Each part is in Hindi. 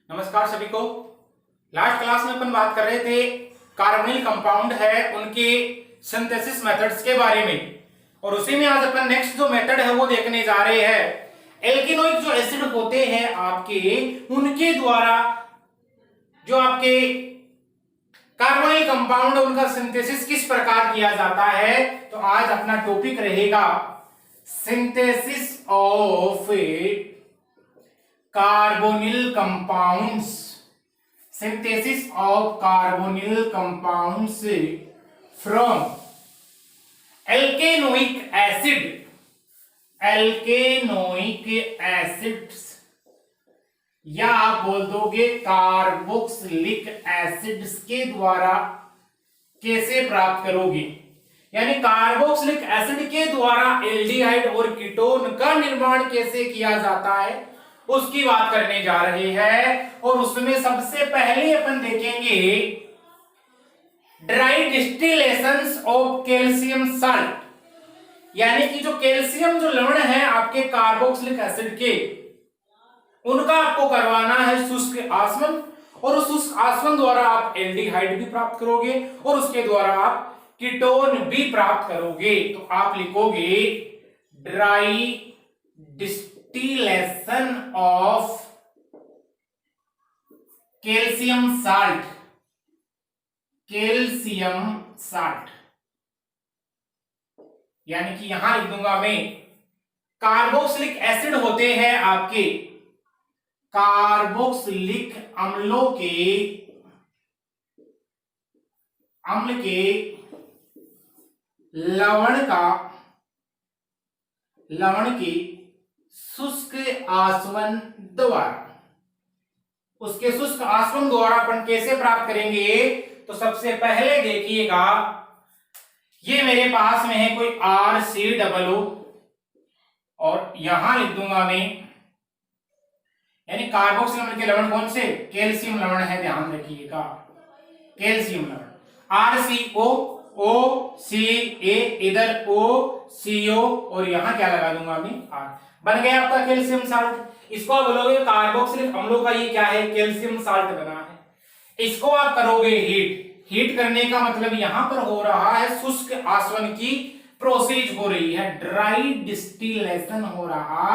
नमस्कार सभी को। लास्ट क्लास में अपन बात कर रहे थे कार्बोनिल कंपाउंड है उनके सिंथेसिस मेथड्स के बारे में, और उसी में आज अपन नेक्स्ट जो मेथड है वो देखने जा रहे हैं। एल्केनोइक जो एसिड होते हैं आपके, उनके द्वारा जो आपके कार्बोनिल कंपाउंड उनका सिंथेसिस किस प्रकार किया जाता है। तो आज अपना टॉपिक रहेगा synthesis of carbonyl compounds, synthesis of carbonyl compounds from alkanoic acid, alkanoic acids, या आप बोल दोगे कार्बोक्सिलिक एसिड्स के द्वारा कैसे प्राप्त करोगे, यानी कार्बोक्सिलिक एसिड के द्वारा एल्डिहाइड और कीटोन का निर्माण कैसे किया जाता है उसकी बात करने जा रहे हैं। और उसमें सबसे पहले अपन देखेंगे ड्राई डिस्टिलेशंस ऑफ कैल्शियम साल्ट, यानी कि जो कैल्शियम जो लवण है आपके कार्बोक्सिलिक एसिड के, उनका आपको करवाना है शुष्क आसवन, और उस शुष्क आसवन द्वारा आप एल्डिहाइड भी प्राप्त करोगे और उसके द्वारा आप कीटोन भी प्राप्त करोगे। तो आप लिखोगे dry distillation of calcium salt, calcium salt, यानी कि यहां लिख दूंगा मैं कार्बोक्सिलिक एसिड होते हैं आपके कार्बोक्सिलिक अम्लों के अम्ल के लवण के शुष्क आसवन द्वारा, उसके शुष्क आसवन द्वारा अपन कैसे प्राप्त करेंगे। तो सबसे पहले देखिएगा ये मेरे पास में है कोई RCOO, और यहां लिख दूंगा मैं, यानी कार्बोक्सिल अम्ल के लवण कौन से, कैल्शियम लवण है, ध्यान रखिएगा कैल्शियम लवण, RCOOCA, इधर OCO, और यहां क्या लगा दूंगा मैं R, बन गया आपका कैल्शियम साल्ट। इसको आप बोलोगे कार्बोक्सिलिक अम्लों का ये क्या है, कैल्शियम साल्ट बना है। इसको आप करोगे हीट करने का मतलब यहां पर हो रहा है शुष्क आसवन की प्रोसेस हो रही है, ड्राई डिस्टिलेशन हो रहा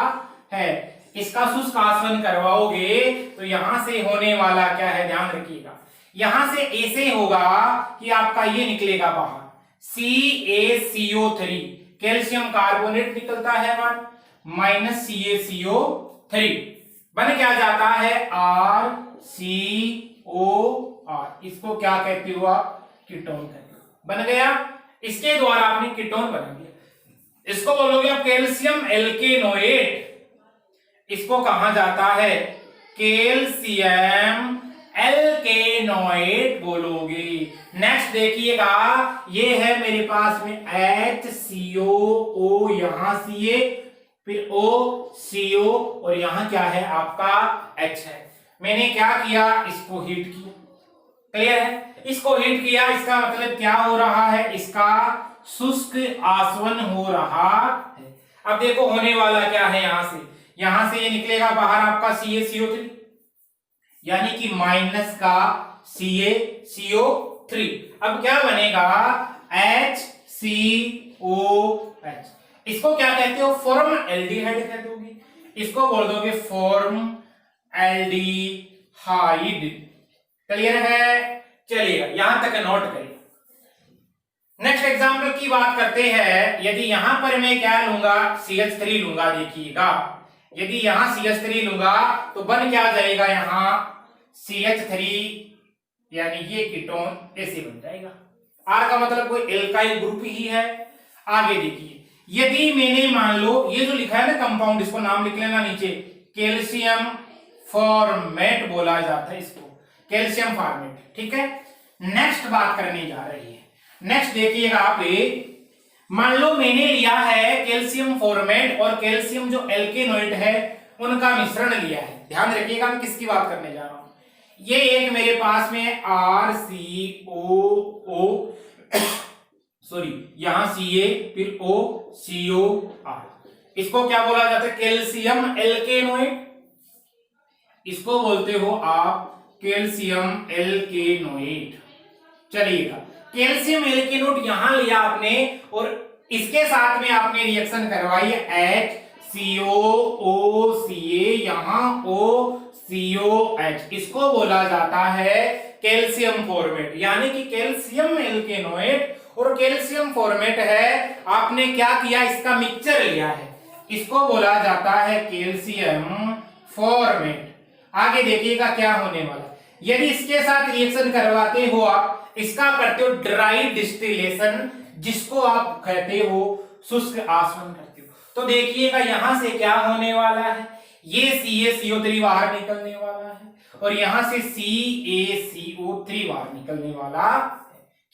है। इसका शुष्क आसवन करवाओगे तो यहां से होने वाला क्या है, ध्यान रखिएगा, यहां से ऐसे होगा कि आपका ये निकलेगा बाहर CaCO3, कैल्शियम कार्बोनेट निकलता है माइनस CaCO3, बन क्या जाता है RCOR, इसको क्या कहते हो आप, कीटोन कहते हो, बन गया। इसके द्वारा आपने कीटोन बना दिया। इसको बोलोगे आप कैल्शियम एल्केनोएट, इसको कहा जाता है कैल्शियम एल्केनोएट बोलोगे। नेक्स्ट देखिएगा ये है मेरे पास में HCOO, यहां Ca, फिर OCO, और यहां क्या है आपका H है। मैंने क्या किया, इसको हीट किया, क्लियर है, इसको हीट किया, इसका मतलब क्या हो रहा है, इसका शुष्क आसवन हो रहा है। अब देखो होने वाला क्या है, यहां से ये निकलेगा बाहर आपका CaCO3, यानी कि माइनस का CaCO3। अब क्या बनेगा HCOH, इसको क्या कहते हो, फॉर्म एल्डिहाइड कहते होगे, इसको बोल दोगे फॉर्म एल्डिहाइड, क्लियर है। चलिए यहां तक नोट करिए। नेक्स्ट एग्जांपल की बात करते हैं। यदि यहां पर मैं क्या लूंगा, CH3 लूंगा, देखिएगा यदि यहां CH3 लूंगा तो बन क्या जाएगा, यहां CH3, यानी ये कीटोन ऐसे बन जाएगा। R का मतलब कोई एल्काइल ग्रुप ही है। आगे देखिए, यदि मैंने मान लो ये जो लिखा है ना कंपाउंड, इसको नाम लिख लेना नीचे, कैल्शियम फॉर्मेट बोला जाता है इसको, कैल्शियम फॉर्मेट, ठीक है। नेक्स्ट बात करने जा रही है। नेक्स्ट देखिएगा आप, मान लो मैंने लिया है कैल्शियम फॉर्मेट और कैल्शियम जो एल्केनोइड है उनका मिश्रण लिया है। ध्यान रखिएगा मैं किसकी बात करने जा रहा हूं। ये एक मेरे पास में RCOO, सॉरी यहां Ca, फिर OCOR, इसको क्या बोला जाता है, कैल्शियम एल्केनोइड। इसको बोलते हो आप कैल्शियम एल्केनोएट। चलिएगा, कैल्शियम एल्केनोएट यहां लिया आपने और इसके साथ में आपने रिएक्शन करवाई HCOOCA, यहां OCOH, इसको बोला जाता है कैल्शियम फॉर्मेट। यानी कि कैल्शियम एल्केनोएट और कैल्शियम फॉर्मेट है, आपने क्या किया, इसका मिक्सचर लिया है, इसको बोला जाता है कैल्शियम फॉर्मेट। आगे देखिएगा क्या होने वाला है। यदि इसके साथ रिएक्शन करवाते हो आप, इसका करते हो ड्राई डिस्टिलेशन, जिसको आप कहते हो शुष्क आसवन करते हो, तो देखिएगा यहां से क्या होने वाला है, ये CaCO3 बाहर निकलने वाला है और यहां से CaCO3 बाहर निकलने वाला है।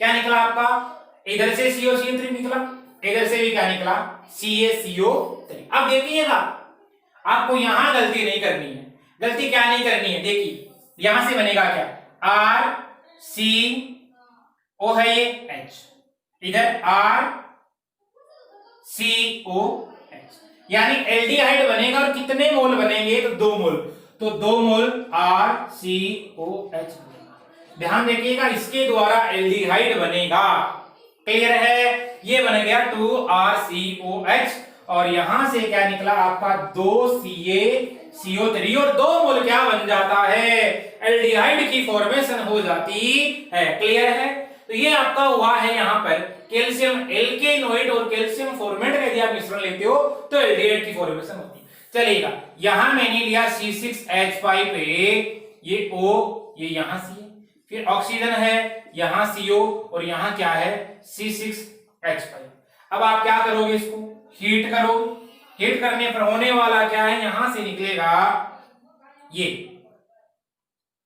क्या निकला आपका, इधर से COCO3 निकला, इधर से भी क्या निकला, CaCO3। अब देखिएगा आपको यहां गलती नहीं करनी है। गलती क्या नहीं करनी है, देखिए यहां से बनेगा क्या, RCO है ये H, इधर RCOH, यानी एल्डिहाइड बनेगा और कितने मोल बनेंगे, तो 2 मोल, तो 2 मोल RCOH। ध्यान देखिएगा, इसके द्वारा एल्डिहाइड बनेगा। क्लियर है, ये बन गया 2RCOH और यहां से क्या निकला आपका 2CaCO3 और 2 मोल क्या बन जाता है, एल्डिहाइड की फॉर्मेशन हो जाती है। क्लियर है, तो ये आपका हुआ है यहां पर कैल्शियम एल्केनोएट और कैल्शियम फॉर्मेट का यदि आप मिश्रण लेते हो तो एल्डिहाइड की फॉर्मेशन होती है। चलिएगा, यहां मैंने लिया C6H5, ये O, ये यहां C है, फिर ऑक्सीजन है यहां CO और यहां क्या है C6H5। अब आप क्या करोगे, इसको हीट करोगे। हीट करने पर होने वाला क्या है, यहां से निकलेगा ये।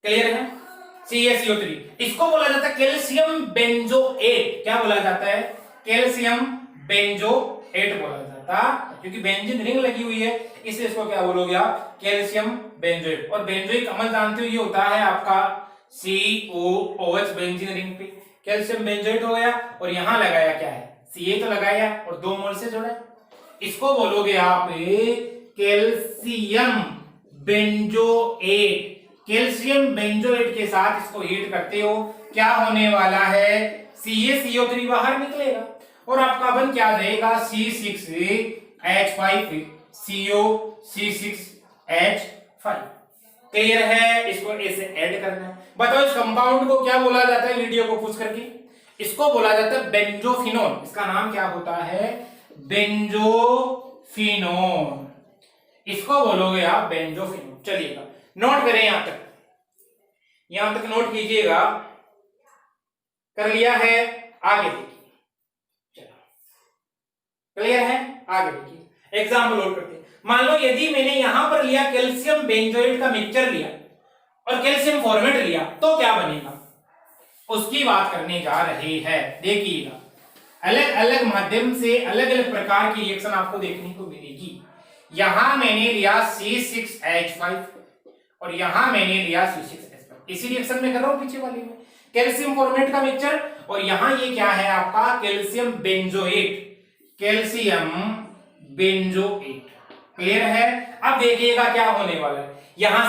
क्लियर है, CaCO3, इसको बोला जाता है कैल्शियम बेंजोएट। क्या बोला जाता है, कैल्शियम बेंजोएट बोला जाता, क्योंकि बेंजीन रिंग लगी हुई है इसलिए इसको क्या बोलोगे आप, कैल्शियम बेंजोएट। और बेंजोइक अम्ल जानते हो, ये होता है आपका COOH बेंजीन रिंग पे, कैल्शियम बेंजोएट हो गया और यहां लगाया क्या है, Ca तो लगाया और 2 मोल से जोड़ा, इसको बोलोगे आप कैल्शियम बेंजोएट। कैल्शियम बेंजोएट के साथ इसको हीट करते हो, क्या होने वाला है, CaCO3 बाहर निकलेगा और आपका बन क्या रहेगा, C6H5 CO C6H5। क्लियर है, इसको ऐसे ऐड करना है। बताओ इस कंपाउंड को क्या बोला जाता है, वीडियो को पूछ करके, इसको बोला जाता है बेंजोफिनोन। इसका नाम क्या होता है, बेंजोफिनोन, इसको बोलोगे आप बेंजोफिनोन। चलिएगा, नोट करें यहां तक, यहां तक नोट कीजिएगा। कर लिया है, आगे देखिए। चलो, क्लियर है, आगे देखिए, एग्जाम्पल लोड करते हैं। मान लो यदि मैंने यहां पर लिया कैल्शियम बेंजोएट का मिक्सचर लिया और कैल्शियम फॉर्मेट लिया, तो क्या बनेगा, उसकी बात करने जा रहे हैं। देखिएगा, अलग अलग माध्यम से अलग अलग प्रकार की रिएक्शन आपको देखने को मिलेगी। यहां मैंने लिया C6H5 और यहां मैंने लिया C6H5, इसी रिएक्शन में कर रहा हूं पीछे वाले में, कैल्शियम फॉर्मेट का मिक्सचर और यहां ये क्या है आपका, calcium benzoate, calcium benzoate. Clear है, अब देखिएगा क्या होने वाला है, यहां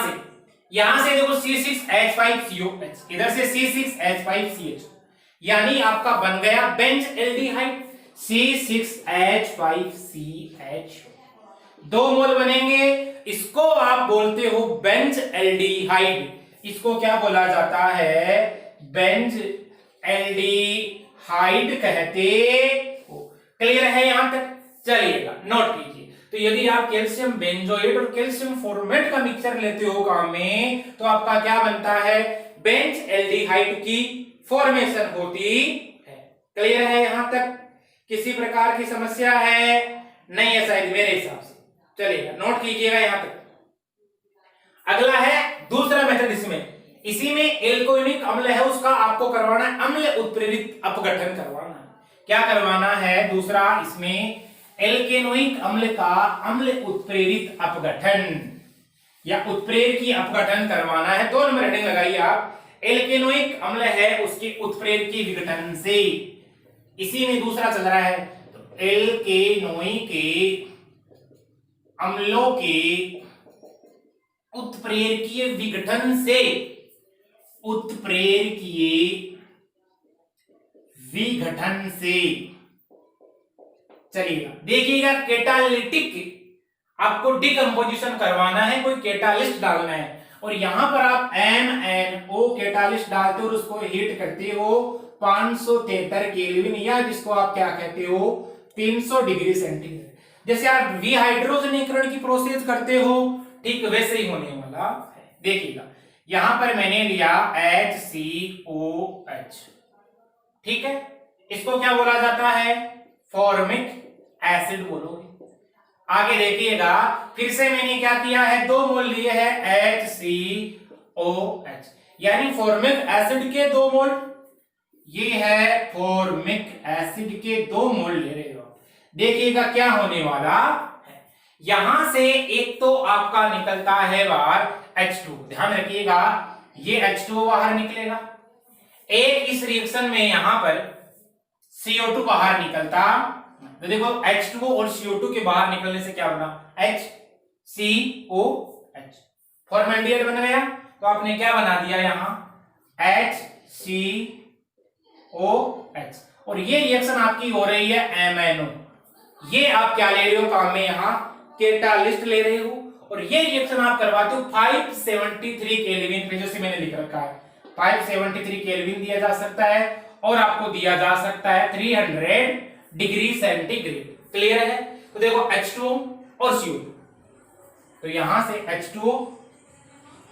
से देखो C6H5COH, इधर से C6H5CH, यानी आपका बन गया बेंज एल्डिहाइड C6H5CH, 2 मोल बनेंगे, इसको आप बोलते हो बेंज एल्डिहाइड। इसको क्या बोला जाता है, बेंज एल्डिहाइड कहते हो। क्लियर है यहां तक, चलिएगा नोट कीजिए। तो यदि आप कैल्शियम बेंजोएट और कैल्शियम फॉर्मेट का मिक्सचर लेते हो काम में, तो आपका क्या बनता है, बेंज एल्डिहाइड की फॉर्मेशन होती है। क्लियर है यहां तक, किसी प्रकार की समस्या है, नहीं है शायद मेरे हिसाब से। चलिएगा, नोट कीजिएगा यहां तक। अगला है दूसरा मेथड, इसी में एल्कोनिक अम्ल है, उसका आपको करवाना है अम्ल उत्प्रेरित अपघटन करवाना है। क्या करवाना है, दूसरा इसमें एल्केनोइक अम्ल का अम्ल उत्प्रेरित अपघटन या उत्प्रेर की अपघटन करवाना है। 2 नंबर हेडिंग लगाइए आप, एल्केनोइक अम्ल है उसके उत्प्रेर की विघटन से, इसी में दूसरा चल रहा है, तो एल्केनोइक अम्लों के उत्प्रेरकीय विघटन से, उत्प्रेरकीय विघटन से, चलिएगा देखिएगा कैटालिटिक, आपको डिकम्पोजिशन करवाना है, कोई कैटालिस्ट डालना है और यहां पर आप MnO कैटालिस्ट डालते हो और उसको हीट करते हो 573 केल्विन, या जिसको आप क्या कहते हो 300 डिग्री सेंटीग्रेड। जैसे आप विहाइड्रोजनीकरण की प्रोसेस करते हो, ठीक वैसे ही होने वाला है। देखिएगा यहां पर मैंने लिया HCOH, ठीक है, इसको क्या बोला जाता है, फॉर्मिक एसिड बोलोगे। आगे देखिएगा फिर से मैंने क्या किया है, 2 मोल लिए हैं HCOH, यानी फॉर्मिक एसिड के 2 मोल, ये है फॉर्मिक एसिड के 2 मोल ले रहे हो। देखिएगा क्या होने वाला है, यहां से एक तो आपका निकलता है बाहर H2, ध्यान रखिएगा ये H2O बाहर निकलेगा, एक इस रिएक्शन में यहां पर CO2 बाहर निकलता, तो देखो H2O और CO2 के बाहर निकलने से क्या बना, HCOH, फॉर्मल्डिहाइड बन गया। तो आपने क्या बना दिया यहां HCOH, और ये रिएक्शन आपकी हो रही है MnO, ये आप क्या ले रहे हो काम में, यहां कैटालिस्ट ले रहे हो, और ये रिएक्शन आप करवाते हो 573 केल्विन पे, जैसे मैंने लिख रखा है 573 केल्विन दिया जा सकता है और आपको दिया जा सकता है 300 डिग्री सेंटीग्रेड। क्लियर है? तो देखो H2O और CO2, तो यहां से H2O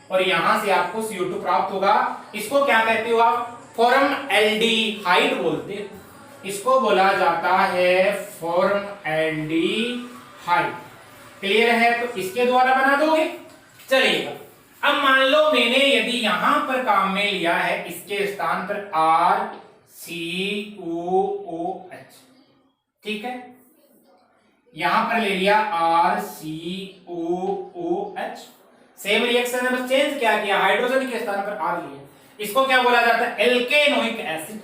और यहां से आपको CO2 प्राप्त होगा। इसको क्या कहते हो आप, फॉर्मएल्डिहाइड बोलते हो, इसको बोला जाता है फॉर्मएल्डिहाइड। क्लियर है? तो इसके द्वारा बना दोगे। चलिएगा अब मान लो मैंने यदि यहां पर काम में लिया है इसके स्थान पर RCOOH, ठीक है, यहां पर ले लिया RCOOH, सेम रिएक्शन है, बस चेंज क्या किया, हाइड्रोजन के स्थान पर R लिया। इसको क्या बोला जाता है, एल्केनोइक एसिड,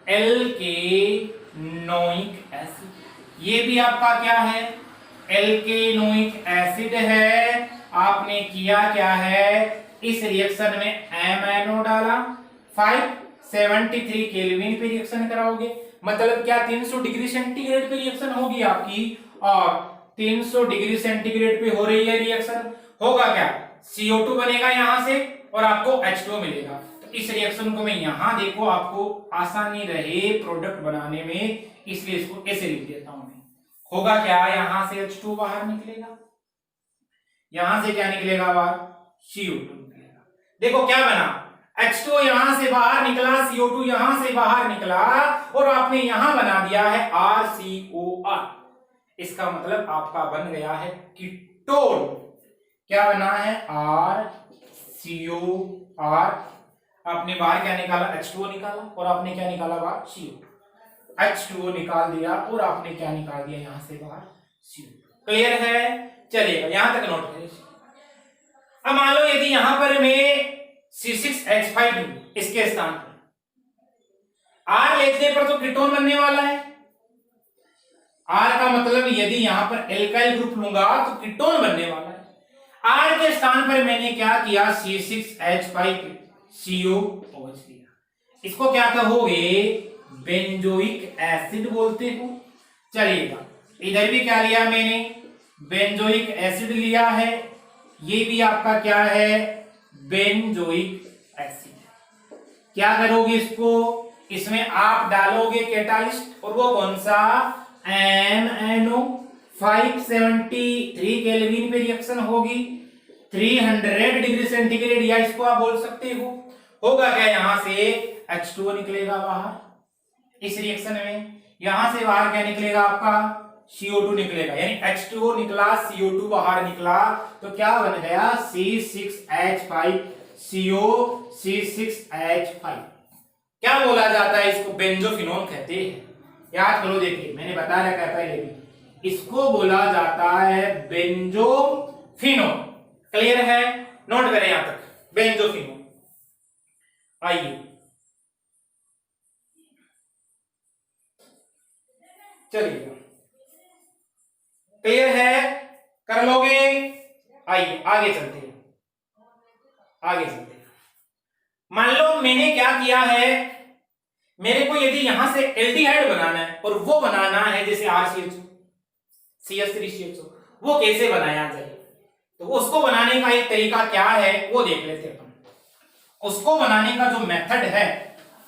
एल्केनोइक एसिड, ये भी आपका क्या है, एल्केनोइक एसिड है। आपने किया क्या है, इस रिएक्शन में MnO डाला, 573 केल्विन पे रिएक्शन कराओगे, मतलब क्या 300 डिग्री सेंटीग्रेड पे रिएक्शन होगी आपकी, और 300 डिग्री सेंटीग्रेड पे हो रही है रिएक्शन, होगा क्या, CO2 बनेगा यहां से और आपको H2O मिलेगा। तो इस रिएक्शन को मैं यहां देखो आपको आसानी रहे प्रोडक्ट बनाने में, इसलिए इसको ऐसे लिख देता हूं मैं। होगा क्या, यहां से H2O बाहर निकलेगा, यहां से क्या निकलेगा बाहर, CO2 निकलेगा। देखो क्या बना, H2O यहां से बाहर निकला, CO2 यहां से बाहर निकला, और आपने यहां बना दिया है RCOR। इसका मतलब आपका बन गया है कीटोन। क्या बना है, RCOR। आपने बाहर क्या निकाला, H2O निकाला, और आपने क्या निकाला बाहर, CO2। H2O निकाल दिया और आपने क्या निकाल दिया यहां से बाहर, CO2। क्लियर है? चलिएगा यहां तक नोट करिए। अब मान लो यदि यहां पर मैं C6H5 इसके स्थान पर R लेने पर तो कीटोन बनने वाला है। R का मतलब यदि यहां पर एल्काइल ग्रुप लूंगा तो कीटोन बनने वाला है। R के स्थान पर मैंने क्या किया, C6H5COOH लिया। इसको क्या कहोगे, बेंजोइक एसिड बोलते हो। चलिएगा इधर भी क्या लिया मैंने, बेंजोइक एसिड लिया है, ये भी आपका क्या है, बेंजोइक एसिड। क्या करोगे इसको, इसमें आप डालोगे कैटालिस्ट, और वो कौन सा, MnO, 573 केल्विन पे रिएक्शन होगी, 300 डिग्री सेंटीग्रेड, या इसको आप बोल सकते हो। होगा क्या, यहां से H2O निकलेगा बाहर इस रिएक्शन में, यहां से बाहर क्या निकलेगा आपका, CO2 निकलेगा, यानी H2O निकला, CO2 बाहर निकला, तो क्या बन गया, C6H5CO, C6H5। क्या बोला जाता है इसको, बेंजोफिनोन कहते हैं। याद करो, देखिए मैंने बता रखा है पहले भी, इसको बोला जाता है बेंजोफिनोन। क्लियर है? नोट करें यहां तक, बेंजोफिनोन। आइए चलिए, क्लियर है, कर लोगे? आइए आगे चलते हैं। आगे चलते हैं। मान लो मैंने क्या किया है, मेरे को यदि यहां से एल्डिहाइड बनाना है और वो बनाना है जैसे RCHO CH3CHO, वो कैसे बनाया जाए, तो उसको बनाने का एक तरीका क्या है वो देख लेते हैं अपन। उसको बनाने का जो मेथड है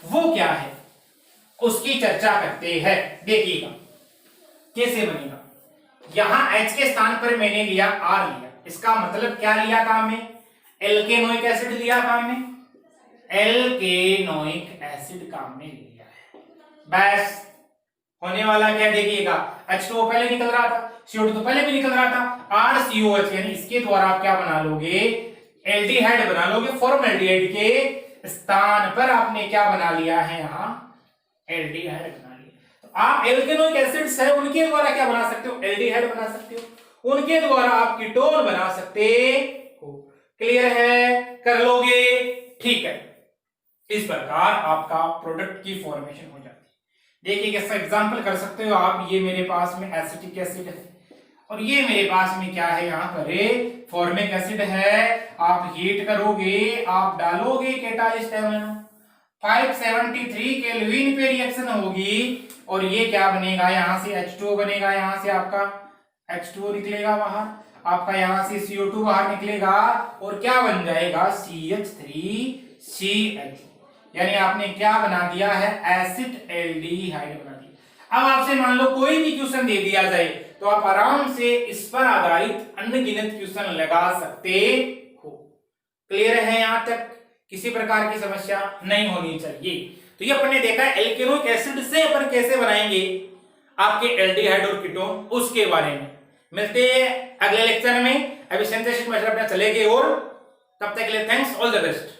वो क्या है उसकी चर्चा करते हैं। देखिएगा कैसे बनेगा। यहां H के स्थान पर मैंने लिया R लिया, इसका मतलब क्या लिया काम में, एल्केनोइक एसिड लिया काम में, एल्केनोइक एसिड काम में लिया है। बस होने वाला क्या देखिएगा, H2O पहले निकल रहा था, CO2 तो पहले भी निकल रहा था, RCOH यानी इसके द्वारा आप क्या बना लोगे, एल्डिहाइड बना लोगे। फॉर्मल्डिहाइड के स्थान पर आपने क्या बना लिया है, यहां एल्डिहाइड बना लिया। तो आप एल्केनोइक एसिड्स है उनके द्वारा क्या बना सकते हो, एल्डिहाइड बना सकते हो, उनके द्वारा आप कीटोन बना सकते हो। क्लियर है, कर लोगे, ठीक है। इस प्रकार आपका प्रोडक्ट की फॉर्मेशन हो जाती है। देखिए कैसा एग्जांपल कर सकते हो आप, ये मेरे पास में एसिटिक एसिड है और ये मेरे पास में क्या है, यहाँ पर फॉर्मिक एसिड है। आप हीट करोगे, आप डालोगे कैटालिस्ट एमोनो, 573 केल्विन पे रिएक्शन होगी और ये क्या बनेगा, यहाँ से H2O बनेगा, यहाँ से आपका H2O निकलेगा बाहर, आपका यहाँ से CO2 बाहर निकलेगा और क्या बन जाएगा, CH3CH। यानी आपने क्या बना दिया है, एसिड एल्डिहाइड बना दिया। अब आपसे मान लो कोई भी क्वेश्चन दे दिया जाए तो आप आराम से इस पर आधारित अनगिनत क्वेश्चन लगा सकते हो। क्लियर है, यहां तक किसी प्रकार की समस्या नहीं होनी चाहिए। तो ये अपने देखा एल्केनोइक एसिड से अपन कैसे बनाएंगे आपके एल्डिहाइड और कीटोन, उसके बारे में मिलते हैं अगले लेक्चर में। अभी सिंथेसिस मेथड अपना चलेंगे और तब तक के लिए थैंक्स, ऑल द बेस्ट।